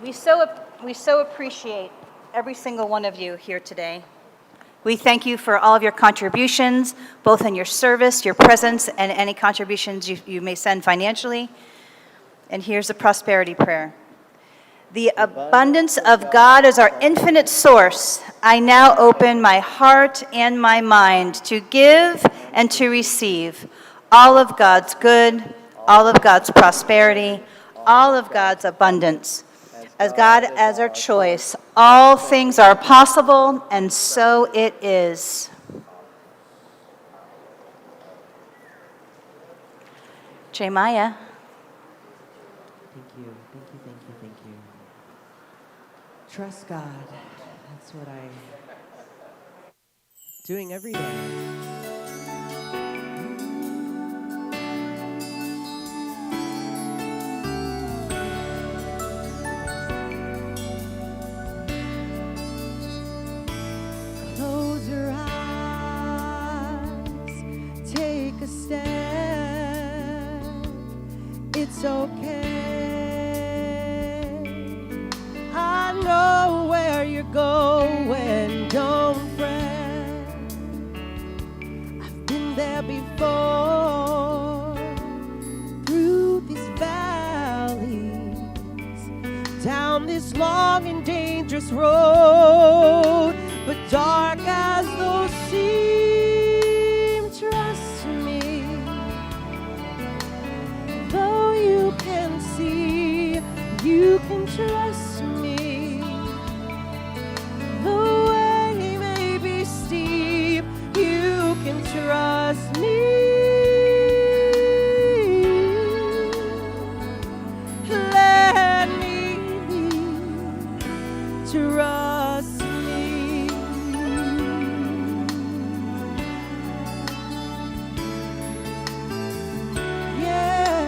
We so appreciate every single one of you here today. We thank you for all of your contributions, both in your service, your presence, and any contributions you may send financially. And here's a prosperity prayer. The abundance of God is our infinite source. I now open my heart and my mind to give and to receive all of God's good, all of God's prosperity, all of God's abundance. As God as our choice, all things are possible, and so it is. Miah. Thank you. Trust God. That's what I'm doing every day. Close your eyes, take a step. It's okay. I know where you're going, don't fret. I've been there before, through these valleys, down this long and dangerous road. But dark as those seem, trust me. Though you can see, you can trust me. The way may be steep, you can trust me. Let me trust me. Yeah.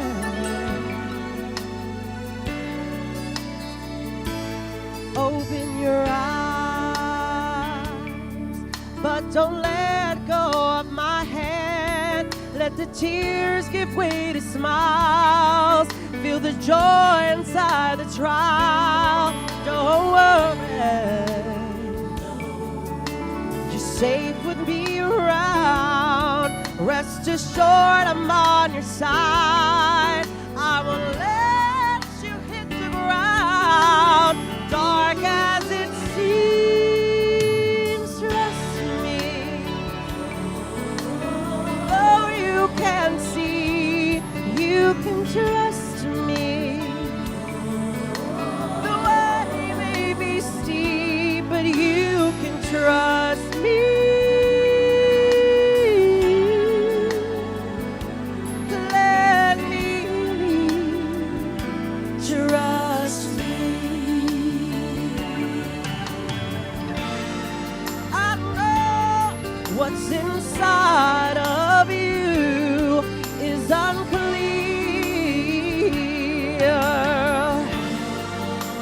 Open your eyes, but don't let go of my hand. Let the tears give way to smiles. Feel the joy inside the trial. Don't worry, you're safe with me around. Rest assured I'm on your side. I will let you hit the ground. Dark as it seems, trust me. Though you can see, you can trust me. The way may be steep, but you can trust me. Let me what's inside of you is unclear.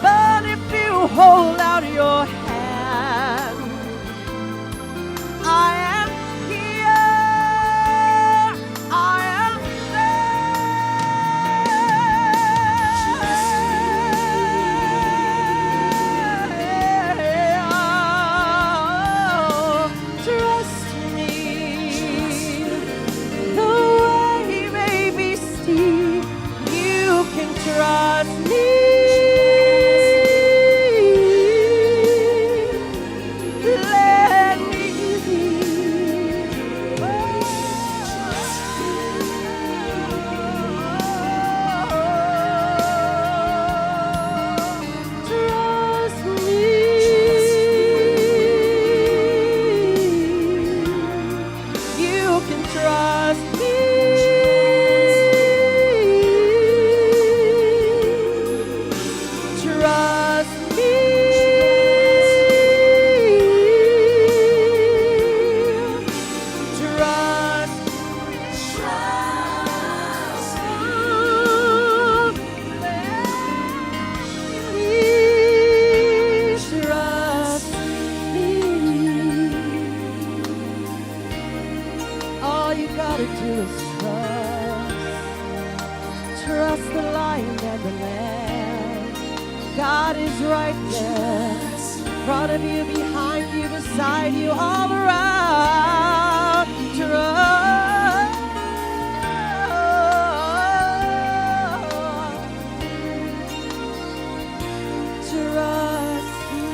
But if you hold out your hand, I am here. I am there. Trust me. The way may be steep. You can trust me. Let me be. Trust me. You can trust me. Trust me. Trust. Please trust me. All you gotta do is trust. Trust the Lion and the Lamb. God is right there, in front of you, behind you, beside you, all around. Trust. Trust me.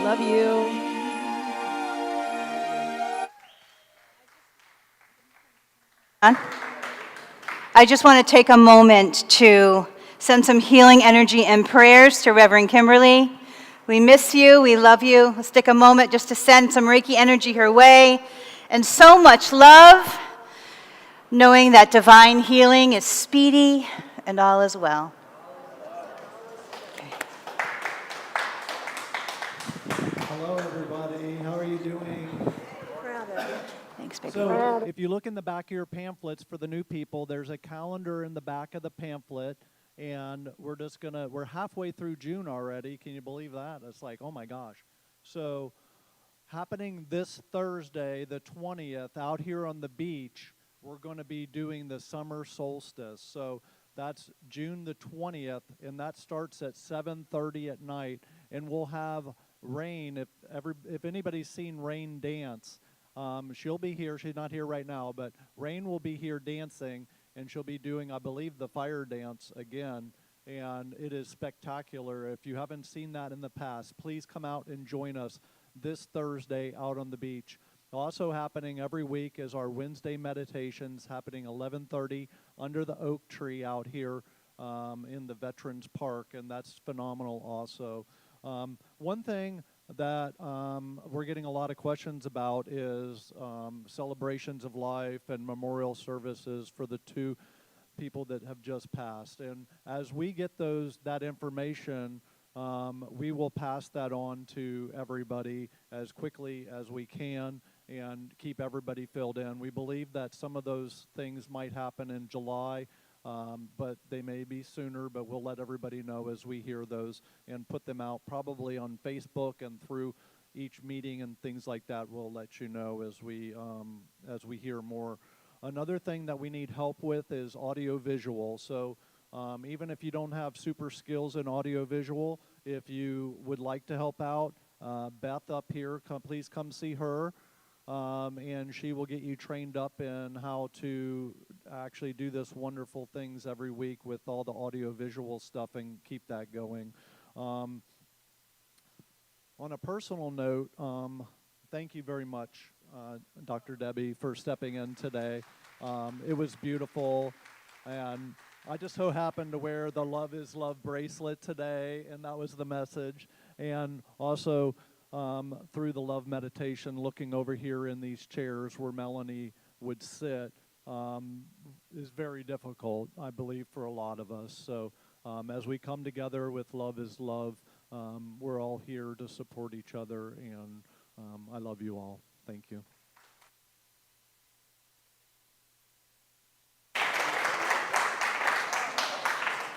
Love you. I just want to take a moment to send some healing energy and prayers to Reverend Kimberly. We miss you. We love you. Let's take a moment just to send some Reiki energy her way and so much love, knowing that divine healing is speedy and all is well. Hello, everybody. How are you doing? Thanks, baby. So, if you look in the back of your pamphlets for the new people, there's a calendar in the back of the pamphlet, and we're halfway through June already. Can you believe that? It's like, oh my gosh. So, happening this Thursday, the 20th, out here on the beach, we're going to be doing the summer solstice. So, that's June the 20th, and that starts at 7:30 at night, and we'll have Rain. If anybody's seen Rain dance, she'll be here. She's not here right now, but Rain will be here dancing, and she'll be doing, I believe, the fire dance again, and it is spectacular. If you haven't seen that in the past, please come out and join us this Thursday out on the beach. Also happening every week is our Wednesday meditations, happening 11:30 under the oak tree out here in the Veterans Park, and that's phenomenal also. One thing that we're getting a lot of questions about is celebrations of life and memorial services for the two people that have just passed. And as we get that information, we will pass that on to everybody as quickly as we can and keep everybody filled in. We believe that some of those things might happen in July, but they may be sooner, but we'll let everybody know as we hear those and put them out probably on Facebook and through each meeting and things like that. We'll let you know as we hear more. Another thing that we need help with is audio-visual. So even if you don't have super skills in audio-visual, if you would like to help out, Beth up here, please come see her. And she will get you trained up in how to actually do this wonderful things every week with all the audio-visual stuff and keep that going. On a personal note, thank you very much, Dr. Debbie, for stepping in today. It was beautiful, and I just so happened to wear the Love is Love bracelet today, and that was the message. And also, through the love meditation, looking over here in these chairs where Melanie would sit, is very difficult, I believe, for a lot of us. So as we come together with Love is Love, we're all here to support each other, and I love you all. Thank you.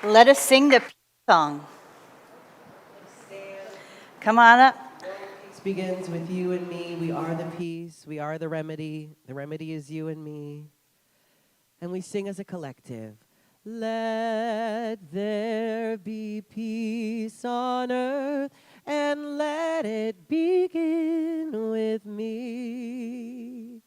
Let us sing the peace song. Come on up. Peace begins with you and me. We are the peace. We are the remedy. The remedy is you and me. And we sing as a collective. Let there be peace on earth, and let it begin with me.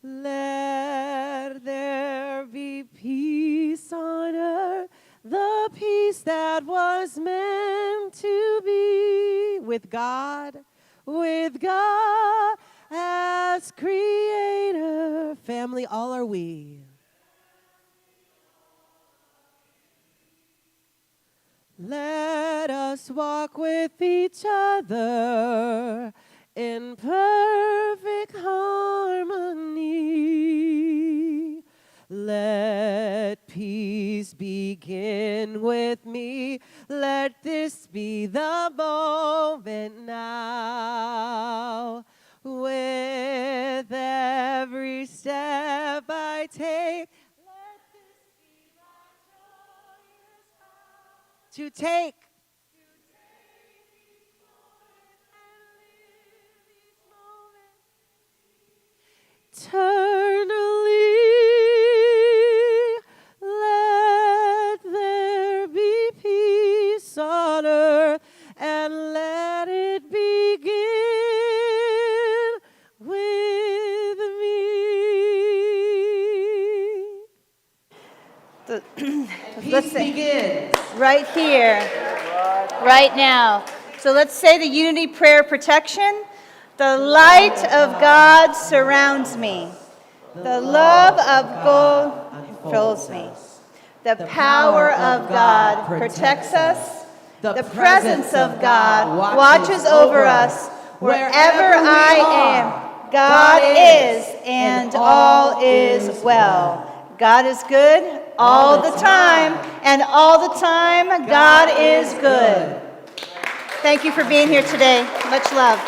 Let there be peace on earth, the peace that was meant to be with God as creator. Family, all are we. Let us walk with each other in perfect harmony. Let peace begin with me. Let this be the moment now. With every step I take, let this be my joyous vow. To take each moment and live each moment eternally. Let there be peace on earth, and let it begin with me. Peace begins Right here, right now. So let's say the unity prayer protection. The light of God surrounds me. The love of God fills me. The power of God protects us. The presence of God watches over us. Wherever I am, God is, and all is well. God is good all the time, and all the time, God is good. Thank you for being here today. Much love.